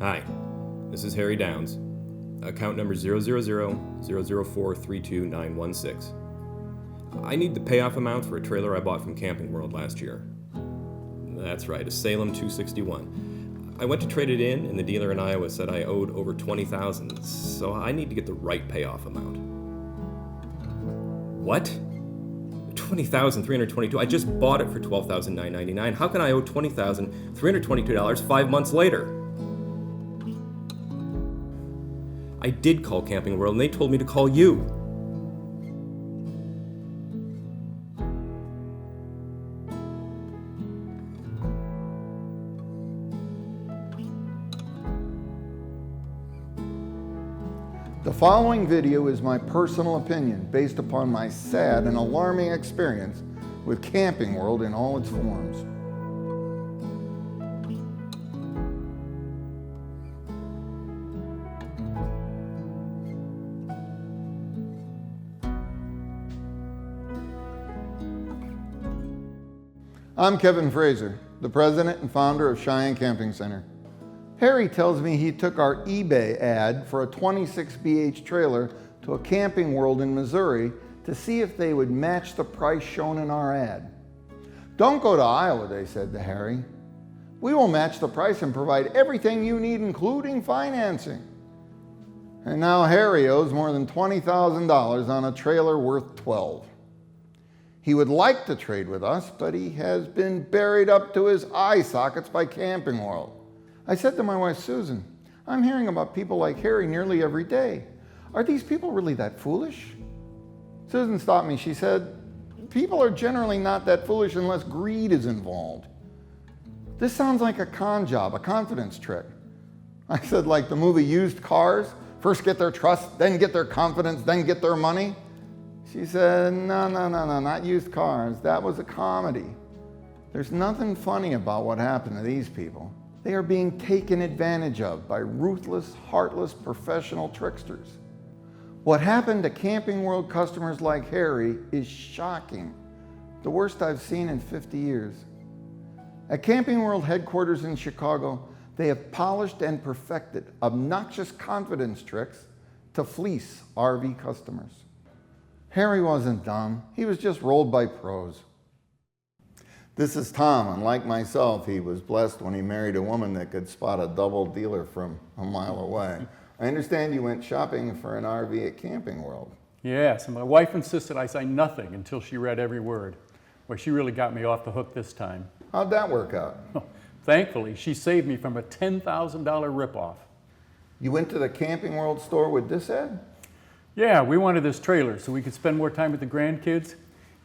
Hi, this is Harry Downs, account number 000-004-32916. I need the payoff amount for a trailer I bought from Camping World last year. That's right, a Salem 261. I went to trade it in, and the dealer in Iowa said I owed over $20,000, so I need to get the right payoff amount. What? $20,322? I just bought it for $12,999. How can I owe $20,322 5 months later? I did call Camping World, and they told me to call you. The following video is my personal opinion based upon my sad and alarming experience with Camping World in all its forms. I'm Kevin Fraser, the president and founder of Cheyenne Camping Center. Harry tells me he took our eBay ad for a 26 BH trailer to a Camping World in Missouri to see if they would match the price shown in our ad. Don't go to Iowa, they said to Harry. We will match the price and provide everything you need, including financing. And now Harry owes more than $20,000 on a trailer worth $12,000. He would like to trade with us, but he has been buried up to his eye sockets by Camping World. I said to my wife, Susan, I'm hearing about people like Harry nearly every day. Are these people really that foolish? Susan stopped me. She said, people are generally not that foolish unless greed is involved. This sounds like a con job, a confidence trick. I said, like the movie Used Cars? First get their trust, then get their confidence, then get their money? She said, no, not Used Cars. That was a comedy. There's nothing funny about what happened to these people. They are being taken advantage of by ruthless, heartless, professional tricksters. What happened to Camping World customers like Harry is shocking. The worst I've seen in 50 years. At Camping World headquarters in Chicago, they have polished and perfected obnoxious confidence tricks to fleece RV customers. Harry wasn't dumb. He was just rolled by pros. This is Tom, and like myself, he was blessed when he married a woman that could spot a double dealer from a mile away. I understand you went shopping for an RV at Camping World. Yes, and my wife insisted I say nothing until she read every word. Well, she really got me off the hook this time. How'd that work out? Thankfully, she saved me from a $10,000 ripoff. You went to the Camping World store with this ad? Yeah, we wanted this trailer so we could spend more time with the grandkids.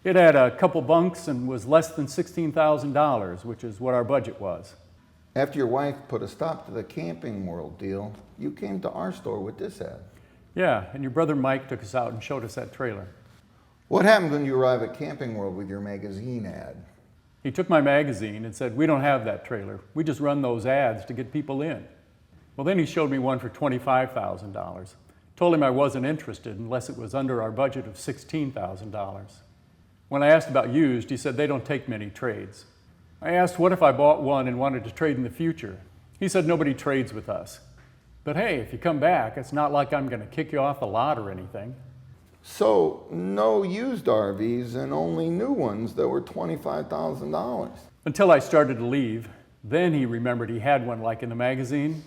It had a couple bunks and was less than $16,000, which is what our budget was. After your wife put a stop to the Camping World deal, you came to our store with this ad. Yeah, and your brother Mike took us out and showed us that trailer. What happened when you arrived at Camping World with your magazine ad? He took my magazine and said, we don't have that trailer. We just run those ads to get people in. Well, then he showed me one for $25,000. Told him I wasn't interested unless it was under our budget of $16,000. When I asked about used, he said they don't take many trades. I asked what if I bought one and wanted to trade in the future. He said nobody trades with us. But hey, if you come back, it's not like I'm going to kick you off the lot or anything. So, no used RVs and only new ones that were $25,000. Until I started to leave. Then he remembered he had one like in the magazine.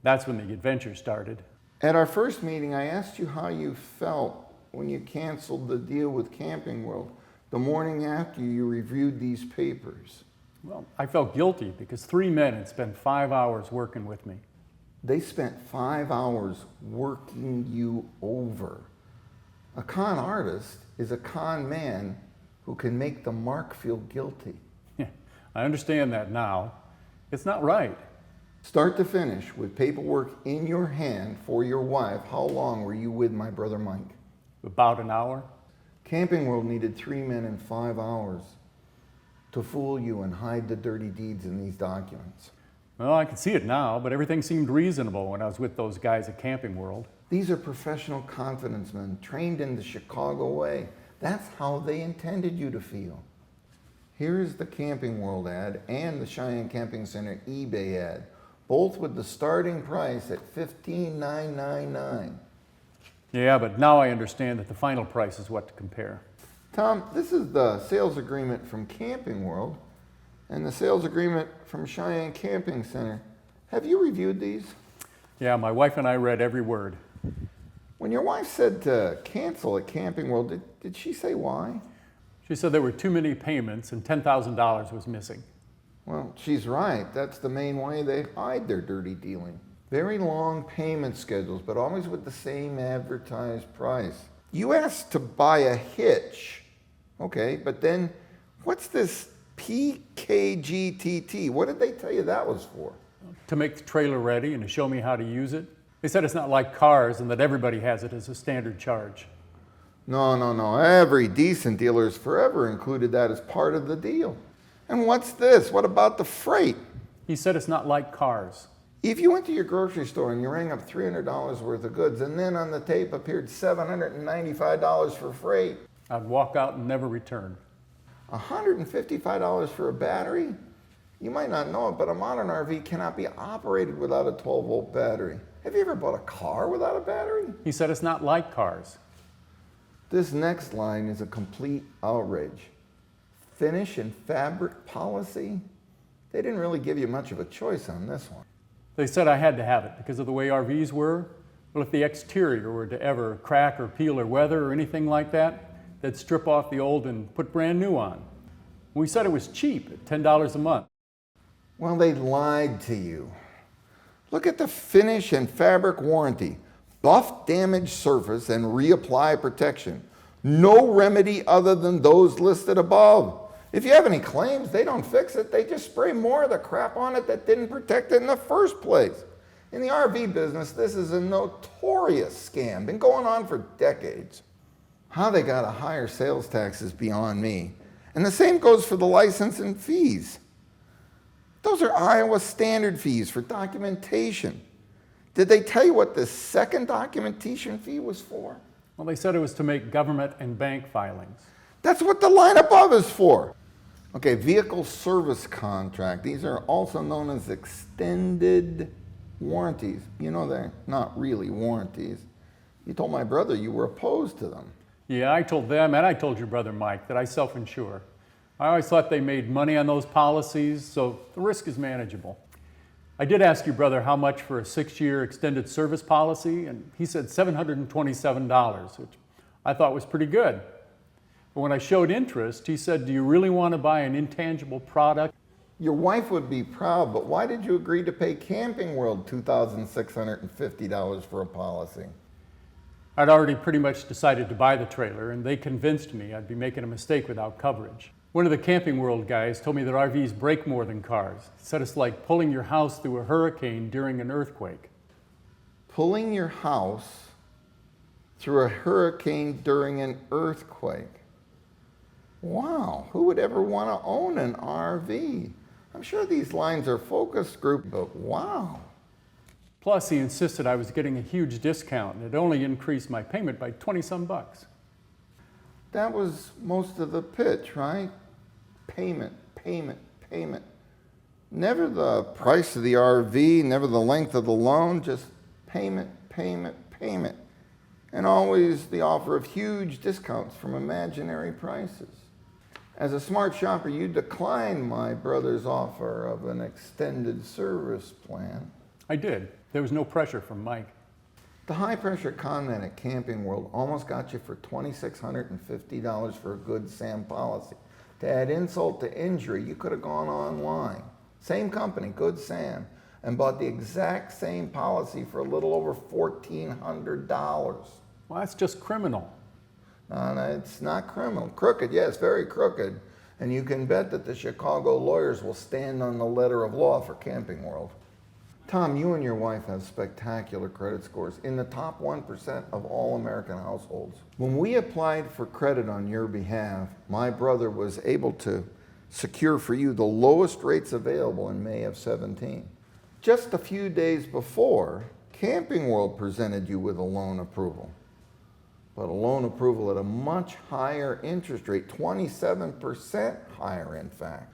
That's when the adventure started. At our first meeting, I asked you how you felt when you canceled the deal with Camping World the morning after you reviewed these papers. Well, I felt guilty because 3 men had spent 5 hours working with me. They spent 5 hours working you over. A con artist is a con man who can make the mark feel guilty. Yeah, I understand that now. It's not right. Start to finish, with paperwork in your hand for your wife, how long were you with my brother Mike? About an hour. Camping World needed 3 men in 5 hours to fool you and hide the dirty deeds in these documents. Well, I can see it now, but everything seemed reasonable when I was with those guys at Camping World. These are professional confidence men trained in the Chicago way. That's how they intended you to feel. Here's the Camping World ad and the Cheyenne Camping Center eBay ad. both with the starting price at $15,999. Yeah, but now I understand that the final price is what to compare. Tom, this is the sales agreement from Camping World and the sales agreement from Cheyenne Camping Center. Have you reviewed these? Yeah, my wife and I read every word. When your wife said to cancel at Camping World, did she say why? She said there were too many payments and $10,000 was missing. Well, she's right. That's the main way they hide their dirty dealing. Very long payment schedules, but always with the same advertised price. You asked to buy a hitch. Okay, but then what's this PKGTT? What did they tell you that was for? To make the trailer ready and to show me how to use it. They said it's not like cars and that everybody has it as a standard charge. No. Every decent dealer has forever included that as part of the deal. And what's this? What about the freight? He said it's not like cars. If you went to your grocery store and you rang up $300 worth of goods and then on the tape appeared $795 for freight, I'd walk out and never return. $155 for a battery? You might not know it, but a modern RV cannot be operated without a 12-volt battery. Have you ever bought a car without a battery? He said it's not like cars. This next line is a complete outrage. Finish and fabric policy? They didn't really give you much of a choice on this one. They said I had to have it because of the way RVs were. Well, if the exterior were to ever crack or peel or weather or anything like that, they'd strip off the old and put brand new on. We said it was cheap at $10 a month. Well, they lied to you. Look at the finish and fabric warranty. Buff damaged surface and reapply protection. No remedy other than those listed above. If you have any claims, they don't fix it. They just spray more of the crap on it that didn't protect it in the first place. In the RV business, this is a notorious scam. Been going on for decades. How they got a higher sales tax is beyond me. And the same goes for the license and fees. Those are Iowa standard fees for documentation. Did they tell you what the second documentation fee was for? Well, they said it was to make government and bank filings. That's what the line above is for. Okay, vehicle service contract. These are also known as extended warranties. You know, they're not really warranties. You told my brother you were opposed to them. Yeah, I told them and I told your brother Mike that I self-insure. I always thought they made money on those policies, so the risk is manageable. I did ask your brother how much for a 6-year extended service policy, and he said $727, which I thought was pretty good. But when I showed interest, he said, "Do you really want to buy an intangible product?" Your wife would be proud, but why did you agree to pay Camping World $2,650 for a policy? I'd already pretty much decided to buy the trailer, and they convinced me I'd be making a mistake without coverage. One of the Camping World guys told me that RVs break more than cars. He said it's like pulling your house through a hurricane during an earthquake. Pulling your house through a hurricane during an earthquake. Wow, who would ever want to own an RV? I'm sure these lines are focus group, but wow. Plus, he insisted I was getting a huge discount, and it only increased my payment by 20-some bucks. That was most of the pitch, right? Payment, payment, payment. Never the price of the RV, never the length of the loan, just payment, payment, payment. And always the offer of huge discounts from imaginary prices. As a smart shopper, you declined my brother's offer of an extended service plan. I did. There was no pressure from Mike. The high-pressure comment at Camping World almost got you for $2,650 for a Good Sam policy. To add insult to injury, you could have gone online. Same company, Good Sam, and bought the exact same policy for a little over $1,400. Well, that's just criminal. No, it's not criminal. Crooked, yes, very crooked. And you can bet that the Chicago lawyers will stand on the letter of law for Camping World. Tom, you and your wife have spectacular credit scores, in the top 1% of all American households. When we applied for credit on your behalf, my brother was able to secure for you the lowest rates available in May of 17. Just a few days before, Camping World presented you with a loan approval. But a loan approval at a much higher interest rate, 27% higher in fact.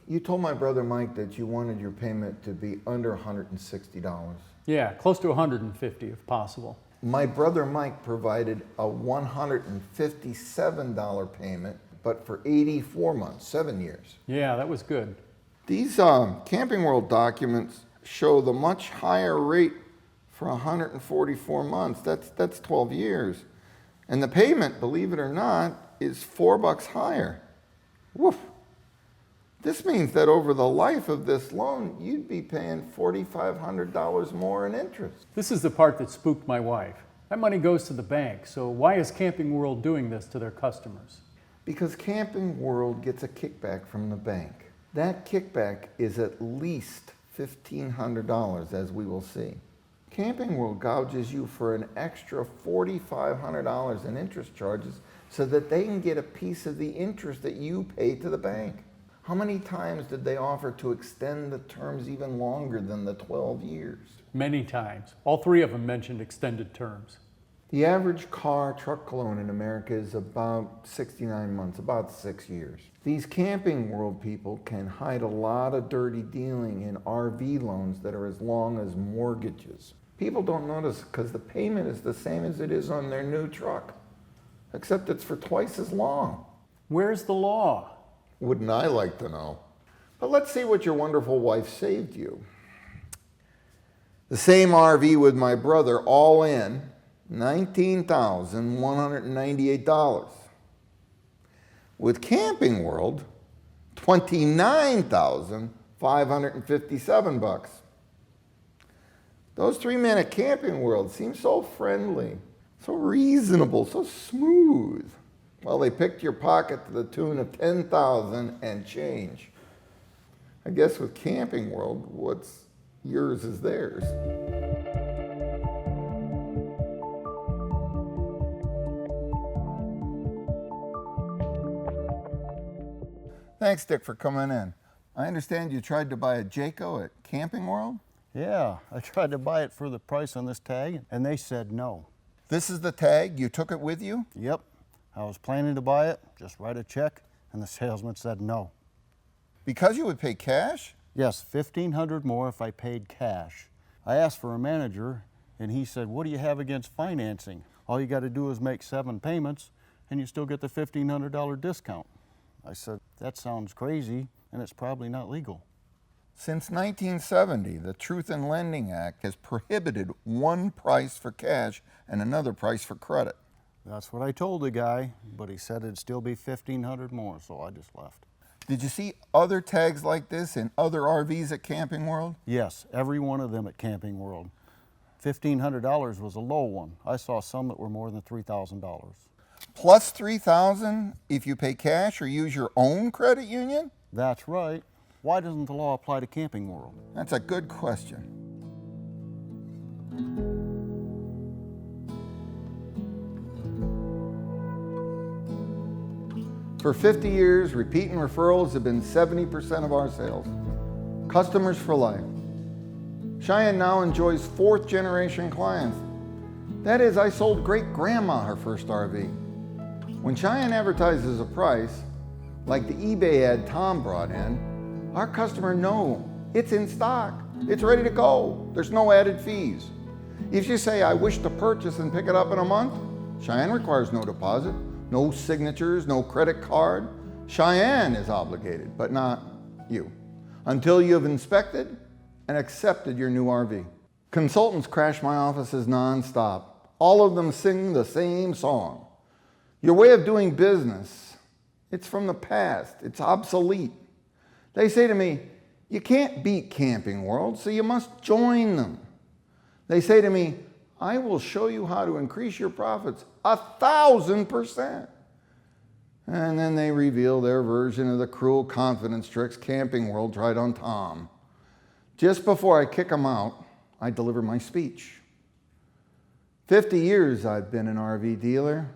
You told my brother Mike that you wanted your payment to be under $160. Yeah, close to 150 if possible. My brother Mike provided a $157 payment, but for 84 months, 7 years. Yeah, that was good. These Camping World documents show the much higher rate for 144 months. That's 12 years. And the payment, believe it or not, is $4 higher. Woof. This means that over the life of this loan, you'd be paying $4,500 more in interest. This is the part that spooked my wife. That money goes to the bank, so why is Camping World doing this to their customers? Because Camping World gets a kickback from the bank. That kickback is at least $1,500, as we will see. Camping World gouges you for an extra $4,500 in interest charges so that they can get a piece of the interest that you pay to the bank. How many times did they offer to extend the terms even longer than the 12 years? Many times. All three of them mentioned extended terms. The average car truck loan in America is about 69 months, about 6 years. These Camping World people can hide a lot of dirty dealing in RV loans that are as long as mortgages. People don't notice because the payment is the same as it is on their new truck, except it's for twice as long. Where's the law? Wouldn't I like to know? But let's see what your wonderful wife saved you. The same RV with my brother, all in, $19,198. With Camping World, $29,557. Those three men at Camping World seem so friendly, so reasonable, so smooth. Well, they picked your pocket to the tune of $10,000 and change. I guess with Camping World, what's yours is theirs. Thanks, Dick, for coming in. I understand you tried to buy a Jayco at Camping World? Yeah, I tried to buy it for the price on this tag, and they said no. This is the tag? You took it with you? Yep, I was planning to buy it, just write a check, and the salesman said no. Because you would pay cash? Yes, $1,500 more if I paid cash. I asked for a manager, and he said, what do you have against financing? All you got to do is make 7 payments, and you still get the $1,500 discount. I said, that sounds crazy, and it's probably not legal. Since 1970, the Truth in Lending Act has prohibited one price for cash and another price for credit. That's what I told the guy, but he said it'd still be $1,500 more, so I just left. Did you see other tags like this in other RVs at Camping World? Yes, every one of them at Camping World. $1,500 was a low one. I saw some that were more than $3,000. Plus $3,000 if you pay cash or use your own credit union? That's right. Why doesn't the law apply to Camping World? That's a good question. For 50 years, repeat and referrals have been 70% of our sales. Customers for life. Cheyenne now enjoys 4th generation clients. That is, I sold great-grandma her first RV. When Cheyenne advertises a price, like the eBay ad Tom brought in, our customer knows it's in stock. It's ready to go. There's no added fees. If you say, I wish to purchase and pick it up in a month, Cheyenne requires no deposit, no signatures, no credit card. Cheyenne is obligated, but not you, until you have inspected and accepted your new RV. Consultants crash my offices nonstop. All of them sing the same song. Your way of doing business, it's from the past. It's obsolete. They say to me, you can't beat Camping World, so you must join them. They say to me, I will show you how to increase your profits 1,000%. And then they reveal their version of the cruel confidence tricks Camping World tried on Tom. Just before I kick them out, I deliver my speech. 50 years I've been an RV dealer,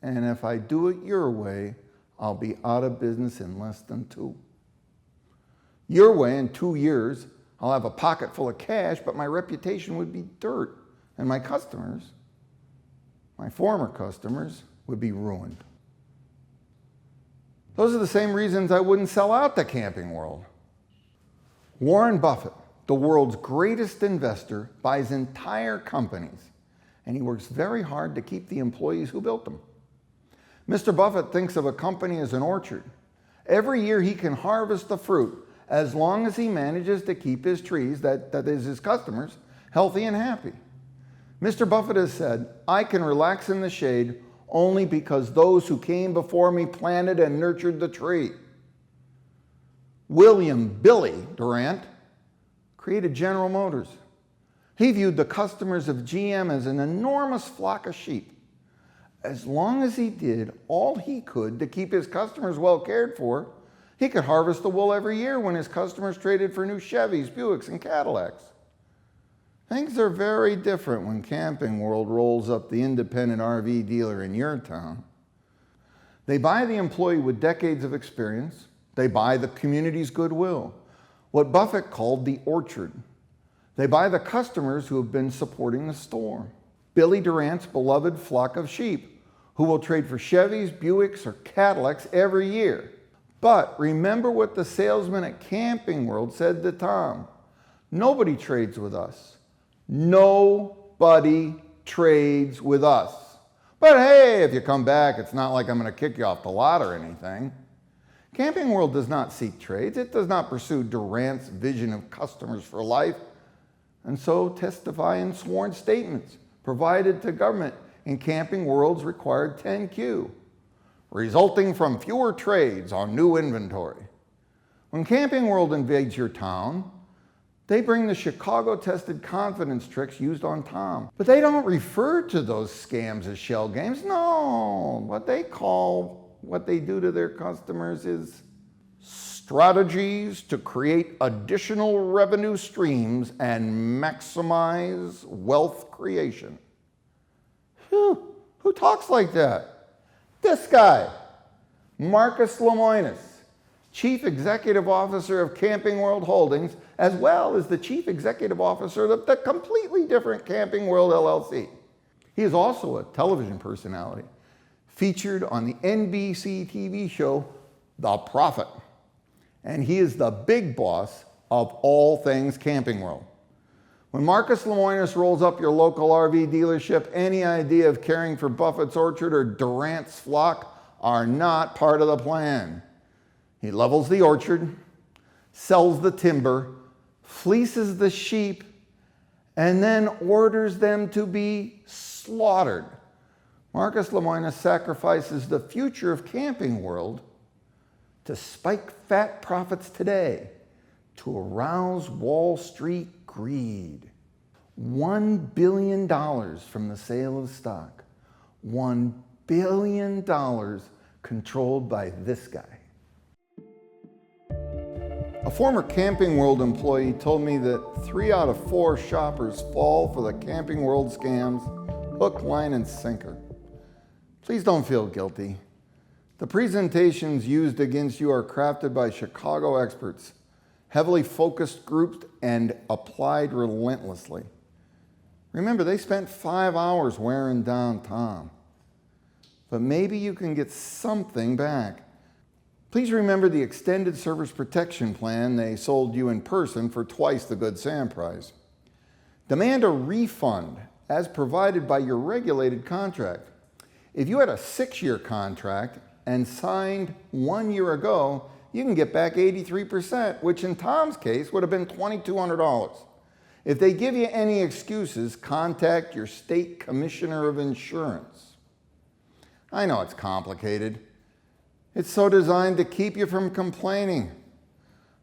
and if I do it your way, I'll be out of business in less than 2. Your way, in 2 years, I'll have a pocket full of cash, but my reputation would be dirt, and my customers, my former customers, would be ruined. Those are the same reasons I wouldn't sell out to Camping World. Warren Buffett, the world's greatest investor, buys entire companies, and he works very hard to keep the employees who built them. Mr. Buffett thinks of a company as an orchard. Every year he can harvest the fruit as long as he manages to keep his trees, that is his customers, healthy and happy. Mr. Buffett has said, "I can relax in the shade only because those who came before me planted and nurtured the tree." William "Billy" Durant created General Motors. He viewed the customers of GM as an enormous flock of sheep. As long as he did all he could to keep his customers well cared for, he could harvest the wool every year when his customers traded for new Chevys, Buicks, and Cadillacs. Things are very different when Camping World rolls up the independent RV dealer in your town. They buy the employee with decades of experience. They buy the community's goodwill, what Buffett called the orchard. They buy the customers who have been supporting the store. Billy Durant's beloved flock of sheep, who will trade for Chevys, Buicks, or Cadillacs every year. But remember what the salesman at Camping World said to Tom. "Nobody trades with us. Nobody trades with us. But hey, if you come back, it's not like I'm going to kick you off the lot or anything." Camping World does not seek trades. It does not pursue Durant's vision of customers for life, and so testify in sworn statements provided to government in Camping World's required 10Q, resulting from fewer trades on new inventory. When Camping World invades your town, they bring the Chicago-tested confidence tricks used on Tom. But they don't refer to those scams as shell games. No, what they do to their customers is strategies to create additional revenue streams and maximize wealth creation. Who talks like that? This guy, Marcus Lemonis, Chief Executive Officer of Camping World Holdings, as well as the Chief Executive Officer of the completely different Camping World LLC. He is also a television personality, featured on the NBC TV show The Prophet. And he is the big boss of all things Camping World. When Marcus Lemonis rolls up your local RV dealership, any idea of caring for Buffett's orchard or Durant's flock are not part of the plan. He levels the orchard, sells the timber, fleeces the sheep, and then orders them to be slaughtered. Marcus Lemonis sacrifices the future of Camping World to spike fat profits today, to arouse Wall Street greed. $1 billion from the sale of stock. $1 billion controlled by this guy. A former Camping World employee told me that 3 out of 4 shoppers fall for the Camping World scams, hook, line, and sinker. Please don't feel guilty. The presentations used against you are crafted by Chicago experts, heavily focused groups, and applied relentlessly. Remember, they spent 5 hours wearing down Tom. But maybe you can get something back. Please remember the extended service protection plan they sold you in person for twice the Good Sam price. Demand a refund as provided by your regulated contract. If you had a 6-year contract and signed 1 year ago, you can get back 83%, which in Tom's case would have been $2,200. If they give you any excuses, contact your state commissioner of insurance. I know it's complicated. It's so designed to keep you from complaining.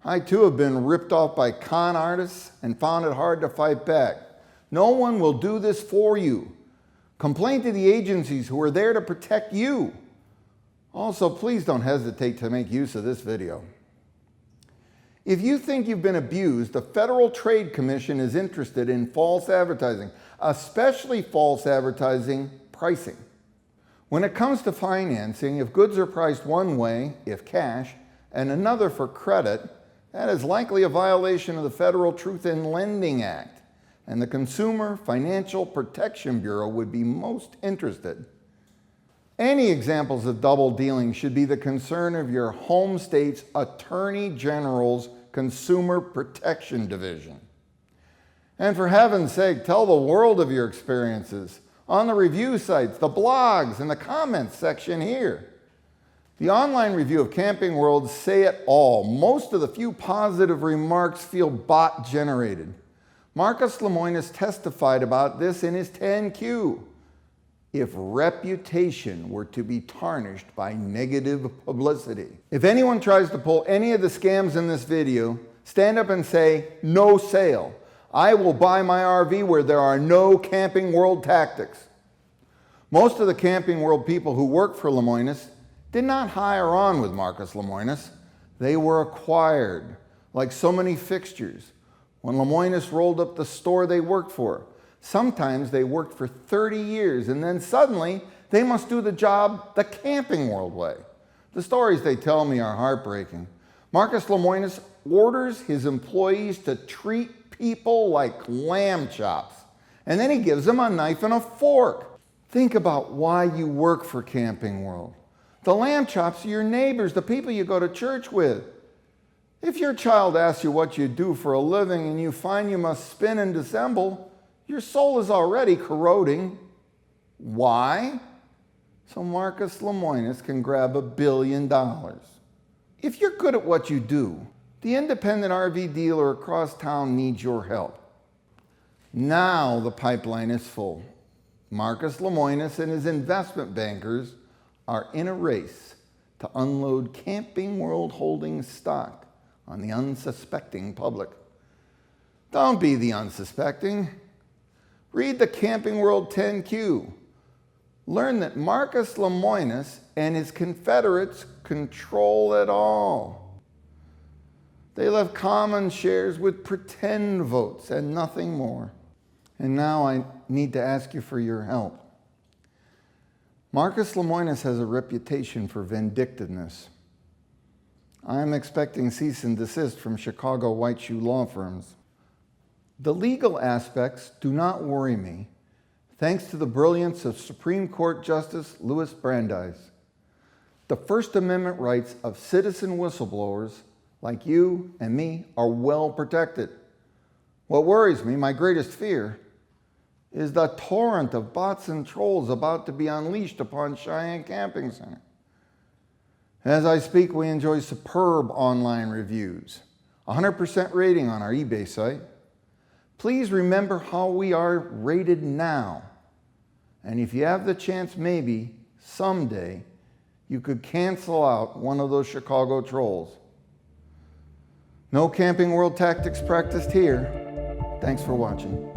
I too have been ripped off by con artists and found it hard to fight back. No one will do this for you. Complain to the agencies who are there to protect you. Also, please don't hesitate to make use of this video. If you think you've been abused, the Federal Trade Commission is interested in false advertising, especially false advertising pricing. When it comes to financing, if goods are priced one way, if cash, and another for credit, that is likely a violation of the Federal Truth in Lending Act, and the Consumer Financial Protection Bureau would be most interested. Any examples of double dealing should be the concern of your home state's Attorney General's Consumer Protection Division. And for heaven's sake, tell the world of your experiences on the review sites, the blogs, and the comments section here. The online review of Camping World say it all. Most of the few positive remarks feel bot-generated. Marcus Lemonis testified about this in his 10Q. If reputation were to be tarnished by negative publicity. If anyone tries to pull any of the scams in this video, stand up and say, "No sale. I will buy my RV where there are no Camping World tactics." Most of the Camping World people who work for Lemonis did not hire on with Marcus Lemonis. They were acquired, like so many fixtures, when Lemonis rolled up the store they worked for. Sometimes they worked for 30 years and then suddenly they must do the job the Camping World way. The stories they tell me are heartbreaking. Marcus Lemonis orders his employees to treat people like lamb chops, and then he gives them a knife and a fork. Think about why you work for Camping World. The lamb chops are your neighbors, the people you go to church with. If your child asks you what you do for a living and you find you must spin and disassemble, your soul is already corroding. Why? So Marcus Lemonis can grab $1 billion. If you're good at what you do, the independent RV dealer across town needs your help. Now the pipeline is full. Marcus Lemonis and his investment bankers are in a race to unload Camping World Holdings stock on the unsuspecting public. Don't be the unsuspecting. Read the Camping World 10Q. Learn that Marcus Lemonis and his confederates control it all. They left common shares with pretend votes and nothing more. And now I need to ask you for your help. Marcus Lemonis has a reputation for vindictiveness. I am expecting cease and desist from Chicago white shoe law firms. The legal aspects do not worry me, thanks to the brilliance of Supreme Court Justice Louis Brandeis. The First Amendment rights of citizen whistleblowers like you and me are well protected. What worries me, my greatest fear, is the torrent of bots and trolls about to be unleashed upon Cheyenne Camping Center. As I speak, we enjoy superb online reviews, 100% rating on our eBay site. Please remember how we are rated now. And if you have the chance, maybe someday you could cancel out one of those Chicago trolls. No Camping World tactics practiced here. Thanks for watching.